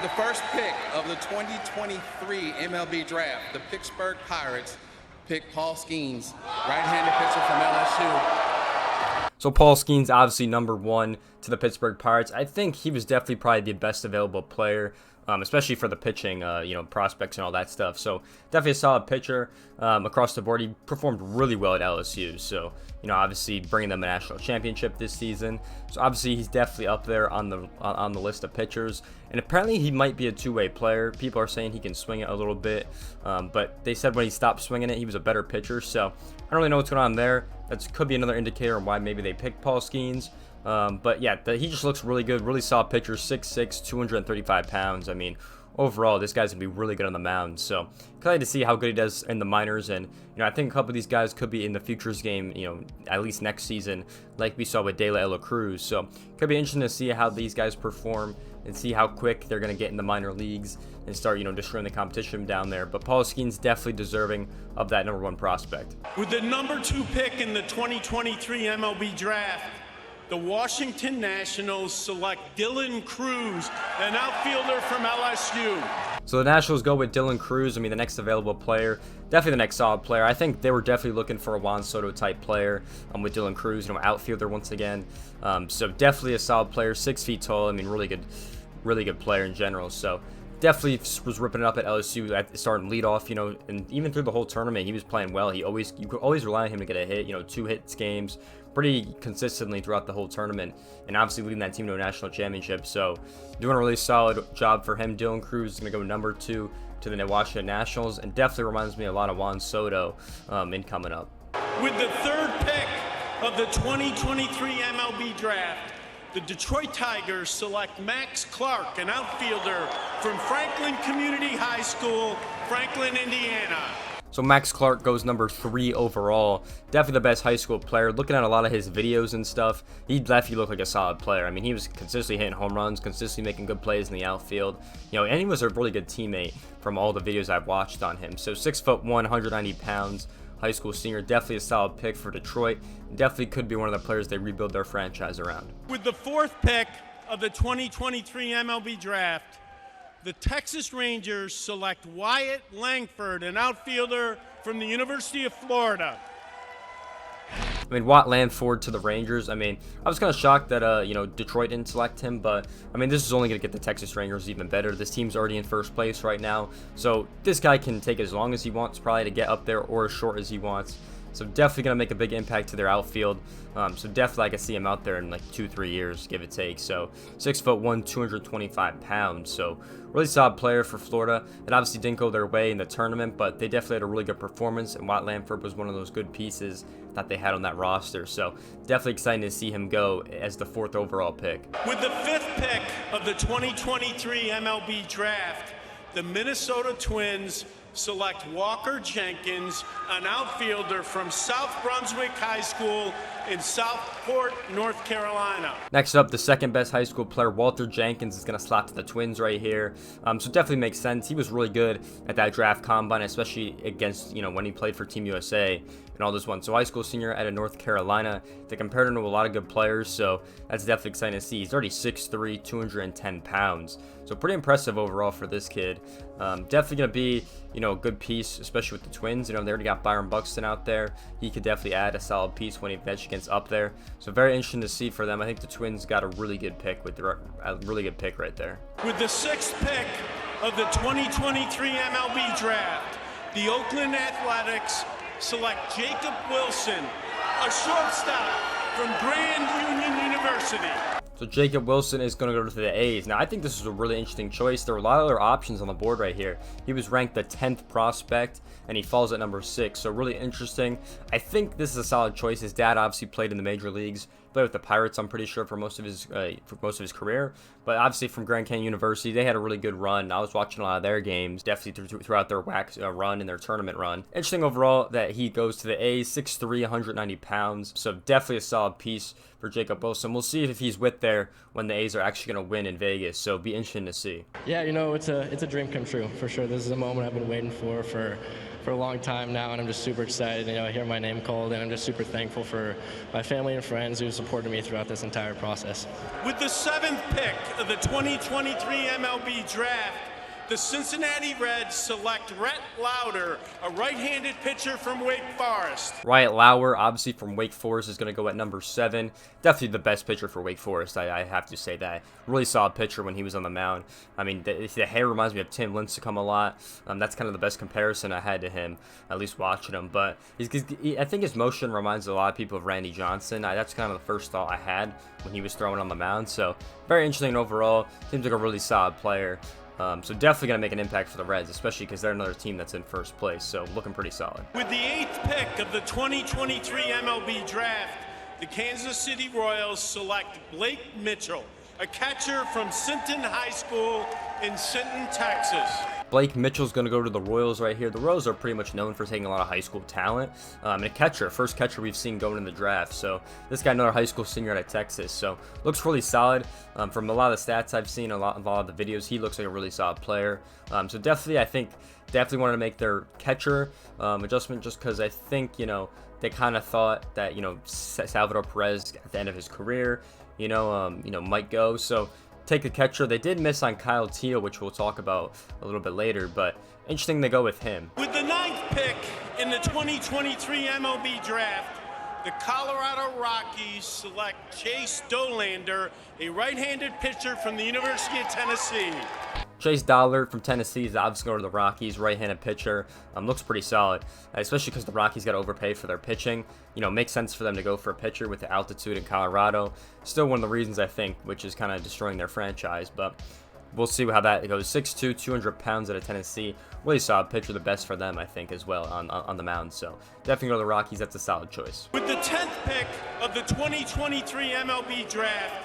the first pick of the 2023 MLB draft, the Pittsburgh Pirates picked Paul Skenes, right-handed pitcher from LSU. So Paul Skenes, obviously number 1 to the Pittsburgh Pirates. I think he was definitely probably the best available player, especially for the pitching, prospects and all that stuff. So definitely a solid pitcher across the board. He performed really well at LSU. So, obviously bringing them a national championship this season. So obviously he's definitely up there on the list of pitchers. And apparently he might be a two-way player. People are saying he can swing it a little bit, but they said when he stopped swinging it, he was a better pitcher. So I don't really know what's going on there. That could be another indicator of why maybe they picked Paul Skenes. But yeah, he just looks really good, really solid pitcher, 6'6", 235 pounds. I mean, overall, this guy's going to be really good on the mound. So excited to see how good he does in the minors. And, I think a couple of these guys could be in the futures game, at least next season, like we saw with De La Cruz. So could be interesting to see how these guys perform and see how quick they're going to get in the minor leagues and start, destroying the competition down there. But Paul Skenes definitely deserving of that number 1 prospect. With the number 2 pick in the 2023 MLB draft, the Washington Nationals select Dylan Cruz, an outfielder from LSU. So the Nationals go with Dylan Cruz. I mean, the next available player, definitely the next solid player. I think they were definitely looking for a Juan Soto type player with Dylan Cruz, outfielder once again. So definitely a solid player, 6 feet tall. I mean, really good player in general. So definitely was ripping it up at LSU at starting leadoff, and even through the whole tournament, he was playing well. You could always rely on him to get a hit, 2 hits games, pretty consistently throughout the whole tournament, and obviously leading that team to a national championship. So doing a really solid job for him. Dylan Cruz is going to go number 2 to the Washington Nationals, and definitely reminds me a lot of Juan Soto in coming up. With the 3rd pick of the 2023 MLB draft, the Detroit Tigers select Max Clark, an outfielder from Franklin Community High School, Franklin, Indiana. So Max Clark goes number 3 overall. Definitely the best high school player. Looking at a lot of his videos and stuff, he definitely looked like a solid player. I mean, he was consistently hitting home runs, consistently making good plays in the outfield. And he was a really good teammate from all the videos I've watched on him. So 6'1", 190 pounds, high school senior. Definitely a solid pick for Detroit. Definitely could be one of the players they rebuild their franchise around. With the 4th pick of the 2023 MLB draft, the Texas Rangers select Wyatt Langford, an outfielder from the University of Florida. I mean, Wyatt Langford to the Rangers. I mean, I was kind of shocked that, Detroit didn't select him, but, I mean, this is only going to get the Texas Rangers even better. This team's already in first place right now, so this guy can take as long as he wants probably to get up there or as short as he wants. So definitely going to make a big impact to their outfield. So definitely I can see him out there in like 2-3 years, give or take. So 6'1", 225 pounds. So really solid player for Florida. It obviously didn't go their way in the tournament, but they definitely had a really good performance. And Wyatt Langford was one of those good pieces that they had on that roster. So definitely exciting to see him go as the 4th overall pick. With the 5th pick of the 2023 MLB draft, the Minnesota Twins select Walker Jenkins, an outfielder from South Brunswick High School in Southport, North Carolina. Next up, the 2nd best high school player, Walter Jenkins, is going to slot to the Twins right here. So definitely makes sense. He was really good at that draft combine, especially against, when he played for Team USA and all this one. So high school senior out of North Carolina. They compared him to a lot of good players, so that's definitely exciting to see. He's already 6'3", 210 pounds. So pretty impressive overall for this kid. Definitely going to be, a good piece, especially with the Twins. They already got Byron Buxton out there. He could definitely add a solid piece when he eventually gets up there. So very interesting to see for them. I think the Twins got a really good pick right there. With the 6th pick of the 2023 MLB draft, the Oakland Athletics select Jacob Wilson, a shortstop from Grand Union University. So Jacob Wilson is going to go to the A's. Now, I think this is a really interesting choice. There are a lot of other options on the board right here. He was ranked the 10th prospect, and he falls at number 6. So really interesting. I think this is a solid choice. His dad obviously played in the major leagues. Played with the Pirates, I'm pretty sure, for most of his career. But obviously from Grand Canyon University, they had a really good run. I was watching a lot of their games, definitely throughout their run and their tournament run. Interesting overall that he goes to the A's, 6'3", 190 pounds. So definitely a solid piece for Jacob Wilson. We'll see if he's with there when the A's are actually going to win in Vegas. So be interesting to see. Yeah, it's a dream come true for sure. This is a moment I've been waiting for for a long time now, and I'm just super excited to hear my name called, and I'm just super thankful for my family and friends who supported me throughout this entire process. With the 7th pick of the 2023 MLB Draft, the Cincinnati Reds select Rhett Lauder, a right-handed pitcher from Wake Forest. Wyatt Lauer, obviously from Wake Forest, is going to go at number 7. Definitely the best pitcher for Wake Forest, I have to say that. Really solid pitcher when he was on the mound. I mean, the hair reminds me of Tim Lincecum a lot. That's kind of the best comparison I had to him, at least watching him. But I think his motion reminds a lot of people of Randy Johnson. That's kind of the first thought I had when he was throwing on the mound. So very interesting overall. Seems like a really solid player. So definitely going to make an impact for the Reds, especially because they're another team that's in first place. So looking pretty solid. With the 8th pick of the 2023 MLB Draft, the Kansas City Royals select Blake Mitchell, a catcher from Sinton High School in Sinton, Texas. Blake Mitchell's going to go to the Royals right here. The Royals are pretty much known for taking a lot of high school talent. And a catcher, first catcher we've seen going in the draft. So this guy, another high school senior out of Texas. So looks really solid. From a lot of the stats I've seen, a lot of the videos, he looks like a really solid player. So definitely, I think, wanted to make their catcher adjustment just because I think, they kind of thought that, Salvador Perez at the end of his career, might go. So take a catcher. They did miss on Kyle Teel, which we'll talk about a little bit later, but interesting to go with him. With the 9th pick in the 2023 MLB Draft, the Colorado Rockies select Chase Dolander, a right-handed pitcher from the University of Tennessee. Chase Dollard from Tennessee is obviously going to the Rockies, right-handed pitcher. Looks pretty solid, especially because the Rockies got to overpay for their pitching. Makes sense for them to go for a pitcher with the altitude in Colorado. Still one of the reasons, I think, which is kind of destroying their franchise, but we'll see how that goes. 6'2", 200 pounds out of Tennessee. Really solid pitcher, the best for them, I think, as well on the mound. So definitely go to the Rockies. That's a solid choice. With the 10th pick of the 2023 MLB Draft,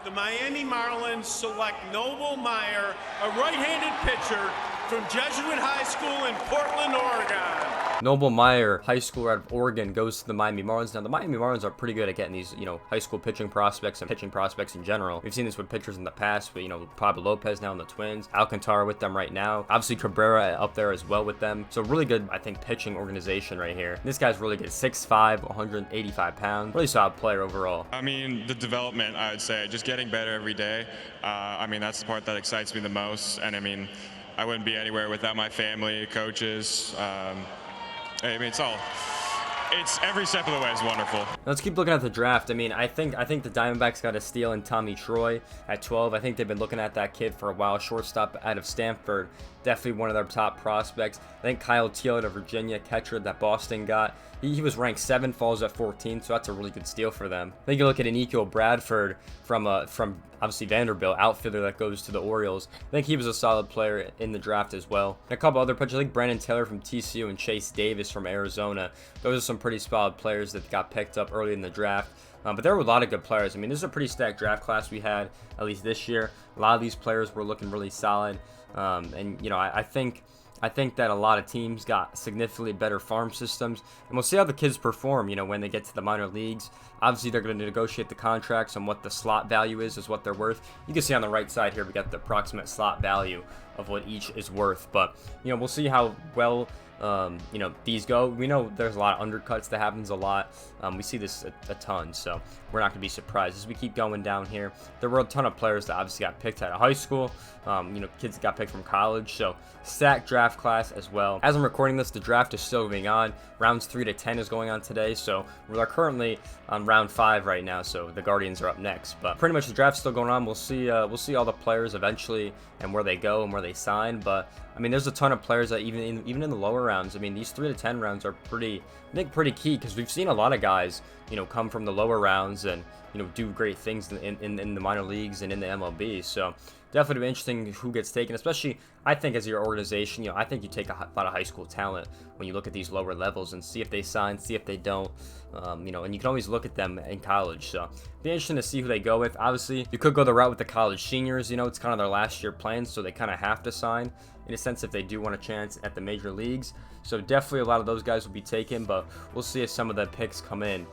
the Miami Marlins select Noble Meyer, a right-handed pitcher from Jesuit High School in Portland, Oregon. Noble Meyer, high schooler out of Oregon, goes to the Miami Marlins. Now, the Miami Marlins are pretty good at getting these, high school pitching prospects and pitching prospects in general. We've seen this with pitchers in the past, but, Pablo Lopez now in the Twins, Alcantara with them right now. Obviously, Cabrera up there as well with them. So really good, I think, pitching organization right here. This guy's really good. 6'5", 185 pounds. Really solid player overall. I mean, the development, I would say, just getting better every day. That's the part that excites me the most. And, I wouldn't be anywhere without my family, coaches. It's every step of the way is wonderful. Let's keep looking at the draft. I think the Diamondbacks got a steal in Tommy Troy at 12. I think they've been looking at that kid for a while. Shortstop out of Stanford, definitely one of their top prospects. I think Kyle Teel out of Virginia, catcher that Boston got. He was ranked 7, falls at 14, so that's a really good steal for them. I think you look at Ezekiel Bradford from obviously Vanderbilt, outfielder that goes to the Orioles. I think he was a solid player in the draft as well. And a couple other pitchers, I think Brandon Taylor from TCU and Chase Davis from Arizona. Those are some pretty solid players that got picked up early in the draft. But there were a lot of good players. This is a pretty stacked draft class we had, at least this year. A lot of these players were looking really solid. I think that a lot of teams got significantly better farm systems, and we'll see how the kids perform, when they get to the minor leagues. Obviously, they're going to negotiate the contracts on what the slot value is what they're worth. You can see on the right side here, we got the approximate slot value of what each is worth, but, we'll see how well these go. We know there's a lot of undercuts that happens a lot. We see this a ton, so we're not going to be surprised as we keep going down here. There were a ton of players that obviously got picked out of high school. Kids that got picked from college, so stacked draft class as well. As I'm recording this, the draft is still going on. Rounds 3 to 10 is going on today, so we're currently on round 5 right now, so the Guardians are up next. But pretty much the draft's still going on. We'll see all the players eventually and where they go and where they sign. But there's a ton of players that even in the lower rounds. These 3 to 10 rounds are pretty key because we've seen a lot of guys come from the lower rounds and do great things in the minor leagues and in the MLB. So definitely interesting who gets taken, especially I think as your organization. I think you take a lot of high school talent when you look at these lower levels and see if they sign, see if they don't. And you can always look at them in college. So be interesting to see who they go with. Obviously, you could go the route with the college seniors. It's kind of their last year playing, so they kind of have to sign in a sense if they do want a chance at the major leagues. So definitely a lot of those guys will be taken, but we'll see if some of the picks come in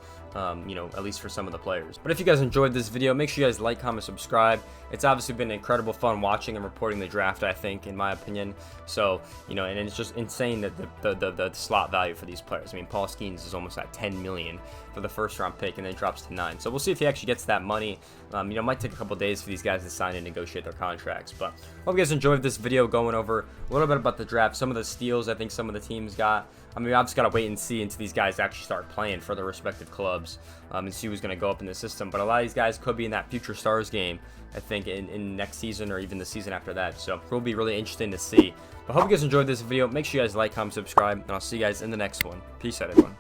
you know, at least for some of the players. But if you guys enjoyed this video, make sure you guys like, comment, subscribe. It's obviously been incredible fun watching and reporting the draft, I think, in my opinion. So, you know, and it's just insane that the slot value for these players. I mean, Paul Skenes is almost at 10 million for the first round pick, and then drops to 9. So we'll see if he actually gets that money. You know, it might take a couple days for these guys to sign and negotiate their contracts. But hope you guys enjoyed this video going over a little bit about the draft, some of the steals I think some of the teams got. I mean, I've just got to wait and see until these guys actually start playing for their respective clubs, and see who's going to go up in the system. But a lot of these guys could be in that future stars game, I think, in next season or even the season after that. So it will be really interesting to see. But hope you guys enjoyed this video. Make sure you guys like, comment, subscribe, and I'll see you guys in the next one. Peace out, everyone.